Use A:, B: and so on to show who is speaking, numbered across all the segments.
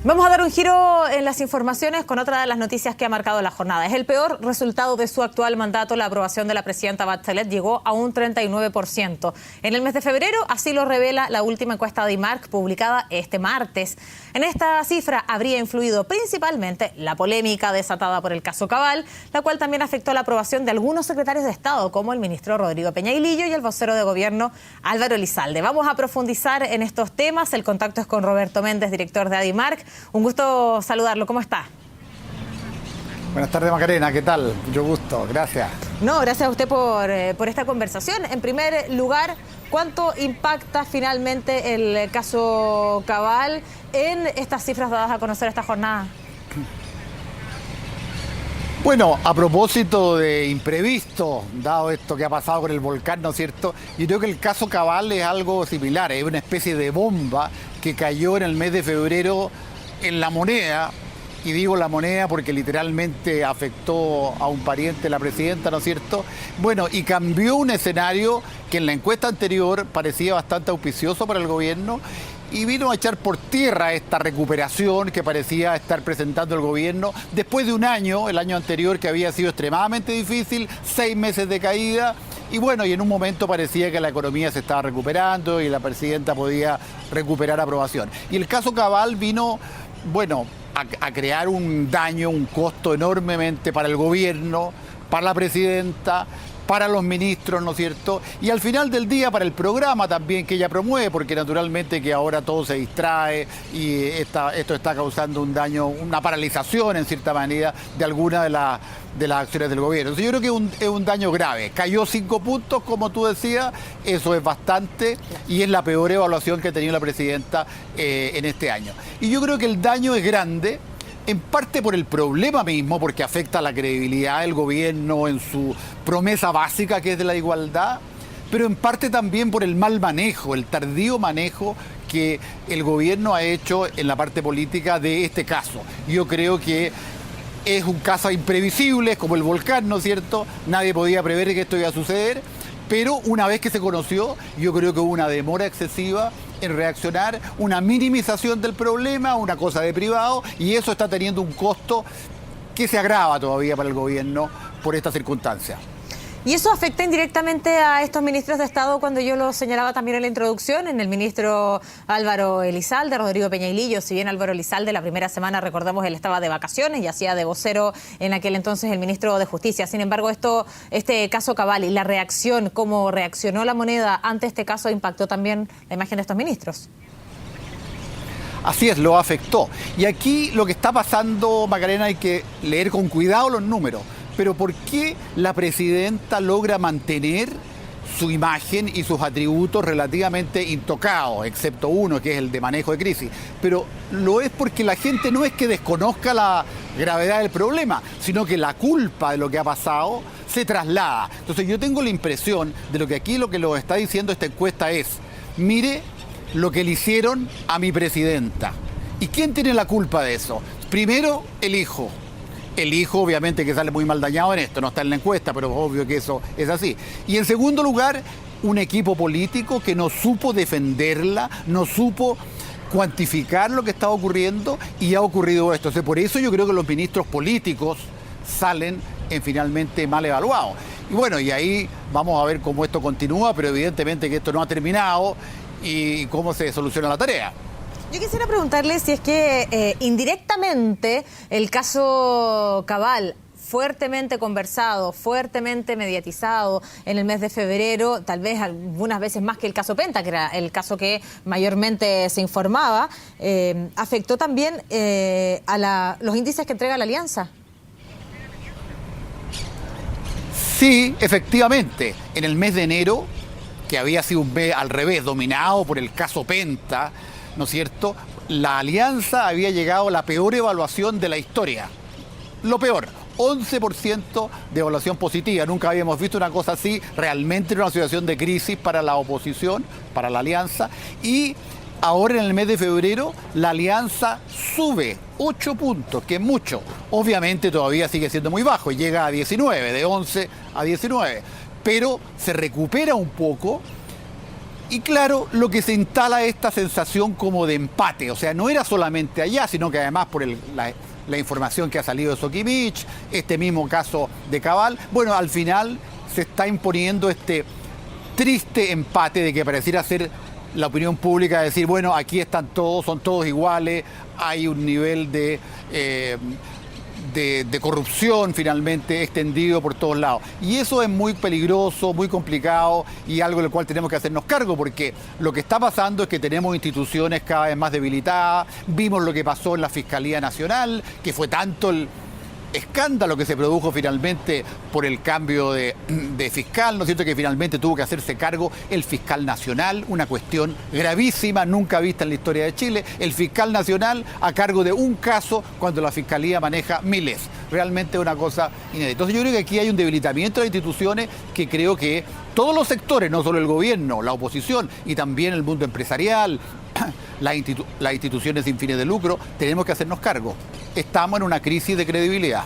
A: Vamos a dar un giro en las informaciones con otra de las noticias que ha marcado la jornada. Es el peor resultado de su actual mandato. La aprobación de la presidenta Bachelet llegó a un 39%. En el mes de febrero, así lo revela la última encuesta de IMARC publicada este martes. En esta cifra habría influido principalmente la polémica desatada por el caso Cabal, la cual también afectó la aprobación de algunos secretarios de Estado, como el ministro Rodrigo Peña-Hilillo y el vocero de gobierno Álvaro Elizalde. Vamos a profundizar en estos temas. El contacto es con Roberto Méndez, director de ADIMARC. Un gusto saludarlo. ¿Cómo está?
B: Buenas tardes, Macarena. ¿Qué tal? Mucho gusto. Gracias.
A: No, gracias a usted por esta conversación. En primer lugar, ¿cuánto impacta finalmente el caso Cabal en estas cifras dadas a conocer esta jornada?
B: Bueno, a propósito de imprevisto, dado esto que ha pasado con el volcán, ¿no es cierto? Yo creo que el caso Cabal es algo similar, es una especie de bomba que cayó en el mes de febrero en La Moneda, y digo La Moneda porque literalmente afectó a un pariente de la presidenta, ¿no es cierto? Bueno, y cambió un escenario que en la encuesta anterior parecía bastante auspicioso para el gobierno, y vino a echar por tierra esta recuperación que parecía estar presentando el gobierno después de un año, el año anterior, que había sido extremadamente difícil, 6 meses de caída. Y bueno, y en un momento parecía que la economía se estaba recuperando y la presidenta podía recuperar aprobación. Y el caso Cabal vino, bueno, a crear un daño, un costo enormemente para el gobierno, para la presidenta, para los ministros, ¿no es cierto? Y al final del día para el programa también que ella promueve, porque naturalmente que ahora todo se distrae y esto está causando un daño, una paralización en cierta manera de alguna de las acciones del gobierno. Entonces yo creo que es un daño grave. Cayó 5 puntos, como tú decías, eso es bastante y es la peor evaluación que ha tenido la presidenta en este año. Y yo creo que el daño es grande, en parte por el problema mismo, porque afecta a la credibilidad del gobierno en su promesa básica, que es de la igualdad, pero en parte también por el mal manejo, el tardío manejo que el gobierno ha hecho en la parte política de este caso. Yo creo que es un caso imprevisible, es como el volcán, ¿no es cierto? Nadie podía prever que esto iba a suceder, pero una vez que se conoció, yo creo que hubo una demora excesiva en reaccionar, una minimización del problema, una cosa de privado, y eso está teniendo un costo que se agrava todavía para el gobierno por esta circunstancia.
A: ¿Y eso afecta indirectamente a estos ministros de Estado cuando yo lo señalaba también en la introducción? En el ministro Álvaro Elizalde, Rodrigo Peña-Hilillo, si bien Álvaro Elizalde la primera semana, recordamos, él estaba de vacaciones y hacía de vocero en aquel entonces el ministro de Justicia. Sin embargo, este caso Cabal y la reacción, cómo reaccionó La Moneda ante este caso, impactó también la imagen de estos ministros.
B: Así es, lo afectó. Y aquí lo que está pasando, Macarena, hay que leer con cuidado los números. Pero ¿por qué la presidenta logra mantener su imagen y sus atributos relativamente intocados, excepto uno, que es el de manejo de crisis? Pero lo es porque la gente no es que desconozca la gravedad del problema, sino que la culpa de lo que ha pasado se traslada. Entonces yo tengo la impresión de lo que lo está diciendo esta encuesta es: mire lo que le hicieron a mi presidenta. ¿Y quién tiene la culpa de eso? Primero, el hijo. El hijo, obviamente, que sale muy mal dañado en esto, no está en la encuesta, pero obvio que eso es así. Y en segundo lugar, un equipo político que no supo defenderla, no supo cuantificar lo que estaba ocurriendo, y ha ocurrido esto. Entonces, por eso yo creo que los ministros políticos salen finalmente mal evaluados. Y bueno, y ahí vamos a ver cómo esto continúa, pero evidentemente que esto no ha terminado y cómo se soluciona la tarea.
A: Yo quisiera preguntarle si es que indirectamente el caso Cabal, fuertemente conversado, fuertemente mediatizado en el mes de febrero, tal vez algunas veces más que el caso Penta, que era el caso que mayormente se informaba, afectó también a los índices que entrega la Alianza.
B: Sí, efectivamente. En el mes de enero, que había sido un mes al revés, dominado por el caso Penta, ¿no es cierto?, la Alianza había llegado a la peor evaluación de la historia. Lo peor, 11% de evaluación positiva. Nunca habíamos visto una cosa así. Realmente era una situación de crisis para la oposición, para la Alianza. Y ahora en el mes de febrero la Alianza sube 8 puntos, que es mucho. Obviamente todavía sigue siendo muy bajo y llega a 19, de 11 a 19. Pero se recupera un poco Y claro, lo que se instala es esta sensación como de empate, o sea, no era solamente allá, sino que además por la información que ha salido de Sokimich, este mismo caso de Cabal, bueno, al final se está imponiendo este triste empate de que pareciera ser la opinión pública, decir, bueno, aquí están todos, son todos iguales, hay un nivel de corrupción finalmente extendido por todos lados. Y eso es muy peligroso, muy complicado y algo del cual tenemos que hacernos cargo, porque lo que está pasando es que tenemos instituciones cada vez más debilitadas. Vimos lo que pasó en la Fiscalía Nacional, que fue tanto el escándalo que se produjo finalmente por el cambio de fiscal, ¿no es cierto?, que finalmente tuvo que hacerse cargo el fiscal nacional, una cuestión gravísima, nunca vista en la historia de Chile, el fiscal nacional a cargo de un caso cuando la fiscalía maneja miles, realmente una cosa inédita. Entonces yo creo que aquí hay un debilitamiento de las instituciones que creo que todos los sectores, no solo el gobierno, la oposición y también el mundo empresarial, las instituciones sin fines de lucro, tenemos que hacernos cargo. Estamos en una crisis de credibilidad.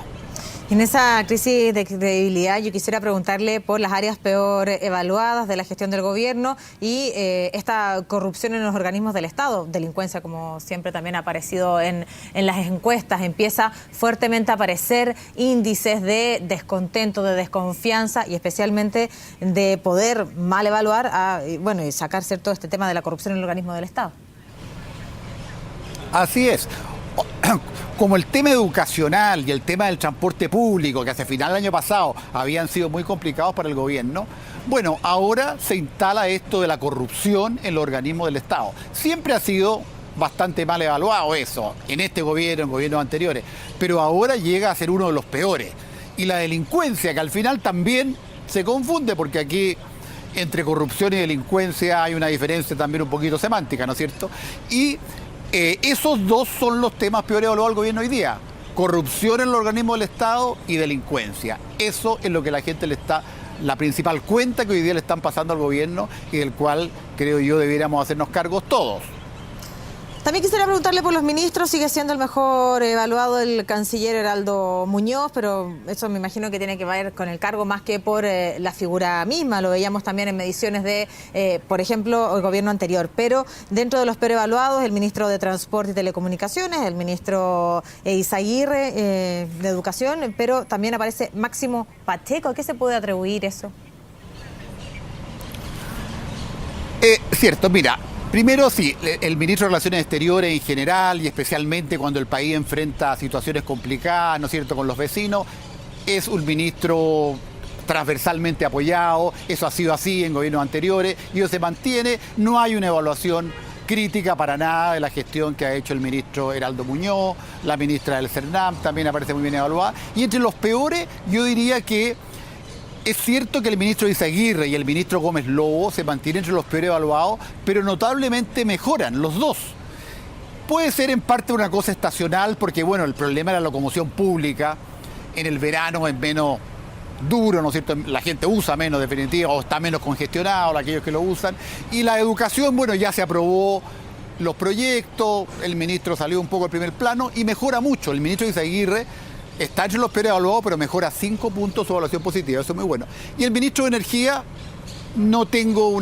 A: En esa crisis de credibilidad yo quisiera preguntarle por las áreas peor evaluadas de la gestión del gobierno y esta corrupción en los organismos del Estado, delincuencia como siempre también ha aparecido en las encuestas, empieza fuertemente a aparecer índices de descontento, de desconfianza y especialmente de poder mal evaluar y sacar cierto este tema de la corrupción en el organismo del Estado.
B: Así es. Como el tema educacional y el tema del transporte público, que hacia final del año pasado habían sido muy complicados para el gobierno, bueno, ahora se instala esto de la corrupción en los organismos del Estado. Siempre ha sido bastante mal evaluado eso, en este gobierno, en gobiernos anteriores, pero ahora llega a ser uno de los peores. Y la delincuencia, que al final también se confunde, porque aquí entre corrupción y delincuencia hay una diferencia también un poquito semántica, ¿no es cierto? Y esos dos son los temas peor evaluados del gobierno hoy día. Corrupción en los organismos del Estado y delincuencia. Eso es lo que la gente la principal cuenta que hoy día le están pasando al gobierno y del cual creo yo debiéramos hacernos cargos todos.
A: También quisiera preguntarle por los ministros. Sigue siendo el mejor evaluado el canciller Heraldo Muñoz, pero eso me imagino que tiene que ver con el cargo más que por la figura misma. Lo veíamos también en mediciones de, por ejemplo, el gobierno anterior. Pero dentro de los peor evaluados, el ministro de Transporte y Telecomunicaciones, el ministro Izaguirre de Educación, pero también aparece Máximo Pacheco. ¿A qué se puede atribuir eso?
B: Cierto, mira. Primero, sí, el ministro de Relaciones Exteriores en general y especialmente cuando el país enfrenta situaciones complicadas, ¿no es cierto?, con los vecinos, es un ministro transversalmente apoyado, eso ha sido así en gobiernos anteriores y eso se mantiene, no hay una evaluación crítica para nada de la gestión que ha hecho el ministro Heraldo Muñoz, la ministra del CERNAM también aparece muy bien evaluada, y entre los peores yo diría que es cierto que el ministro Izaguirre y el ministro Gómez Lobo se mantienen entre los peores evaluados, pero notablemente mejoran los dos. Puede ser en parte una cosa estacional, porque bueno, el problema de la locomoción pública en el verano es menos duro, ¿no es cierto? La gente usa menos, definitivamente, o está menos congestionado, aquellos que lo usan. Y la educación, bueno, ya se aprobó los proyectos, el ministro salió un poco al primer plano y mejora mucho. El ministro Izaguirre está entre los peores evaluados, pero mejora 5 puntos su evaluación positiva, eso es muy bueno. Y el ministro de Energía, no tengo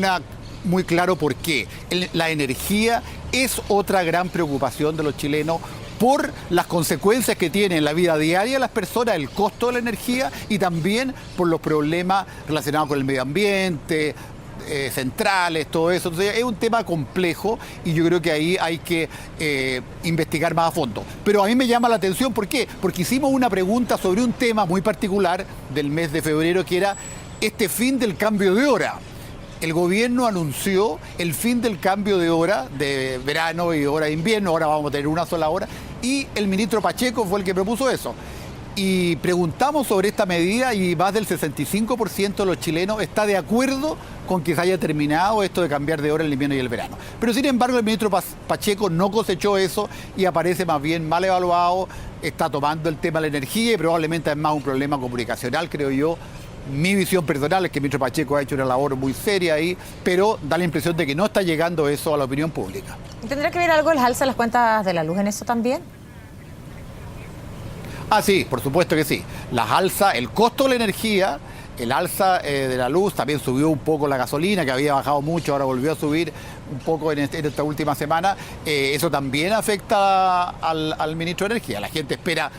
B: muy claro por qué. La energía es otra gran preocupación de los chilenos por las consecuencias que tiene en la vida diaria de las personas, el costo de la energía y también por los problemas relacionados con el medio ambiente, centrales, todo eso. Entonces es un tema complejo y yo creo que ahí hay que investigar más a fondo. Pero a mí me llama la atención, ¿por qué? Porque hicimos una pregunta sobre un tema muy particular del mes de febrero, que era este fin del cambio de hora. El gobierno anunció el fin del cambio de hora de verano y hora de invierno, ahora vamos a tener una sola hora, y el ministro Pacheco fue el que propuso eso. Y preguntamos sobre esta medida y más del 65% de los chilenos está de acuerdo con que se haya terminado esto de cambiar de hora el invierno y el verano. Pero sin embargo el ministro Pacheco no cosechó eso y aparece más bien mal evaluado, está tomando el tema de la energía y probablemente es más un problema comunicacional, creo yo. Mi visión personal es que el ministro Pacheco ha hecho una labor muy seria ahí, pero da la impresión de que no está llegando eso a la opinión pública.
A: ¿Y tendrá que ver algo el alza de las cuentas de la luz en eso también?
B: Ah, sí, por supuesto que sí. Las alzas, el costo de la energía el alza de la luz, también subió un poco la gasolina, que había bajado mucho, ahora volvió a subir un poco en esta última semana. Eso también afecta al ministro de Energía. La gente espera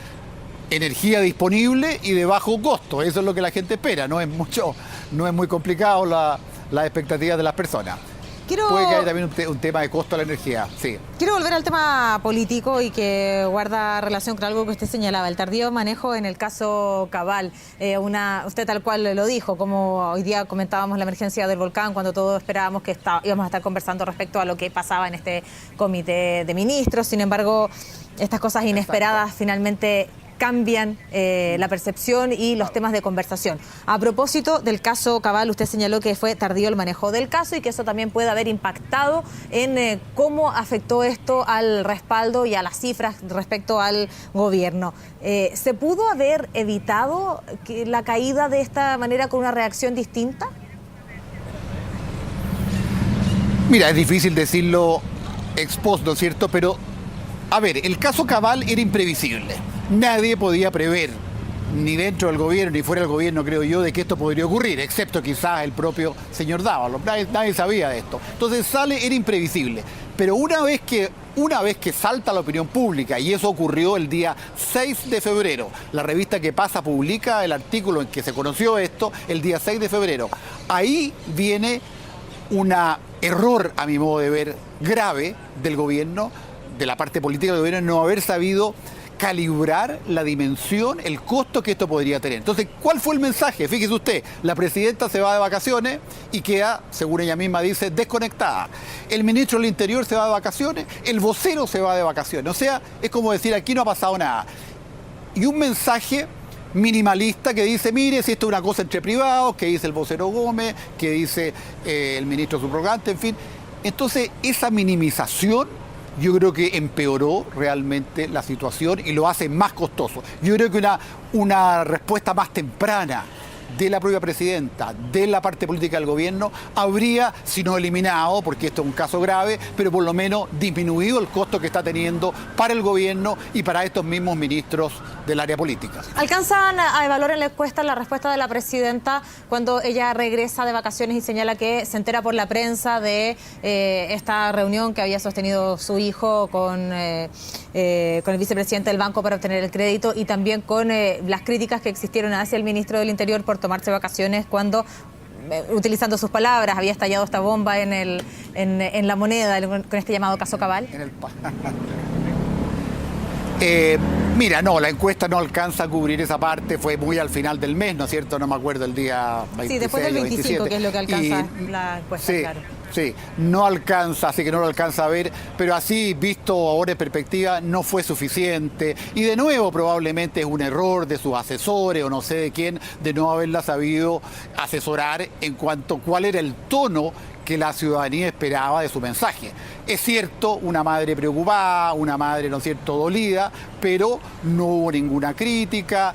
B: energía disponible y de bajo costo. Eso es lo que la gente espera. No es muy complicado las expectativas de las personas. Puede que haya también un tema de costo a la energía, sí.
A: Quiero volver al tema político y que guarda relación con algo que usted señalaba, el tardío manejo en el caso Cabal. Usted tal cual lo dijo, como hoy día comentábamos la emergencia del volcán, cuando todos esperábamos que íbamos a estar conversando respecto a lo que pasaba en este comité de ministros. Sin embargo, estas cosas inesperadas finalmente cambian la percepción y los temas de conversación. A propósito del caso Cabal, usted señaló que fue tardío el manejo del caso y que eso también puede haber impactado en cómo afectó esto al respaldo y a las cifras respecto al gobierno. ¿Se pudo haber evitado la caída de esta manera con una reacción distinta?
B: Mira, es difícil decirlo ex post, ¿no es cierto? Pero, a ver, el caso Cabal era imprevisible. Nadie podía prever, ni dentro del gobierno ni fuera del gobierno, creo yo, de que esto podría ocurrir, excepto quizás el propio señor Dávalos. Nadie sabía de esto. Entonces era imprevisible. Pero una vez que salta a la opinión pública, y eso ocurrió el día 6 de febrero, la revista Que Pasa publica el artículo en que se conoció esto el día 6 de febrero, ahí viene un error, a mi modo de ver, grave del gobierno, de la parte política del gobierno, no haber sabido calibrar la dimensión, el costo que esto podría tener. Entonces, ¿cuál fue el mensaje? Fíjese usted, la presidenta se va de vacaciones y queda, según ella misma dice, desconectada. El ministro del Interior se va de vacaciones, el vocero se va de vacaciones. O sea, es como decir, aquí no ha pasado nada. Y un mensaje minimalista que dice, mire, si esto es una cosa entre privados, que dice el vocero Gómez, que dice el ministro subrogante, en fin. Entonces, esa minimización yo creo que empeoró realmente la situación y lo hace más costoso. Yo creo que una respuesta más temprana de la propia presidenta, de la parte política del gobierno, habría, si no eliminado, porque esto es un caso grave, pero por lo menos disminuido el costo que está teniendo para el gobierno y para estos mismos ministros del área política.
A: ¿Alcanzan a evaluar en la encuesta la respuesta de la presidenta cuando ella regresa de vacaciones y señala que se entera por la prensa de esta reunión que había sostenido su hijo con el vicepresidente del banco para obtener el crédito y también con las críticas que existieron hacia el ministro del Interior por tomarse vacaciones cuando, utilizando sus palabras, había estallado esta bomba en La Moneda con este llamado caso Cabal?
B: Mira, no, la encuesta no alcanza a cubrir esa parte, fue muy al final del mes, ¿no es cierto? No me acuerdo el día 26
A: sí, después del 25,
B: 27.
A: Que es lo que alcanza la encuesta,
B: sí,
A: claro.
B: Sí, no alcanza, así que no lo alcanza a ver, pero así, visto ahora en perspectiva, no fue suficiente. Y de nuevo, probablemente es un error de sus asesores o no sé de quién, de no haberla sabido asesorar en cuanto a cuál era el tono que la ciudadanía esperaba de su mensaje. Es cierto, una madre preocupada, una madre, ¿no es cierto?, dolida, pero no hubo ninguna crítica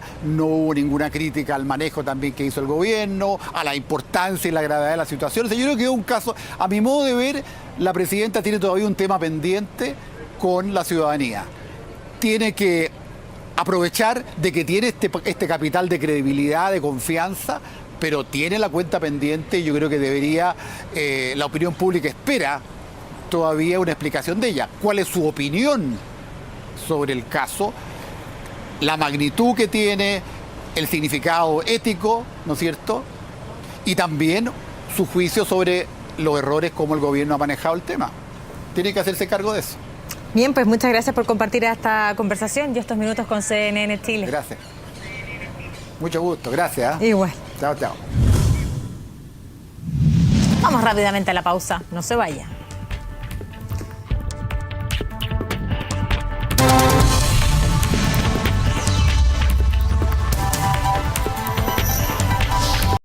B: al manejo también que hizo el gobierno, a la importancia y la gravedad de la situación. O sea, yo creo que es un caso, a mi modo de ver, la presidenta tiene todavía un tema pendiente con la ciudadanía. Tiene que aprovechar de que tiene este capital de credibilidad, de confianza, pero tiene la cuenta pendiente y yo creo que debería, la opinión pública espera todavía una explicación de ella. ¿Cuál es su opinión sobre el caso? La magnitud que tiene, el significado ético, ¿no es cierto? Y también su juicio sobre los errores, cómo el gobierno ha manejado el tema. Tiene que hacerse cargo de eso.
A: Bien, pues muchas gracias por compartir esta conversación y estos minutos con CNN Chile.
B: Gracias. Mucho gusto, gracias.
A: Igual.
B: Chao, chao.
A: Vamos rápidamente a la pausa, no se vaya.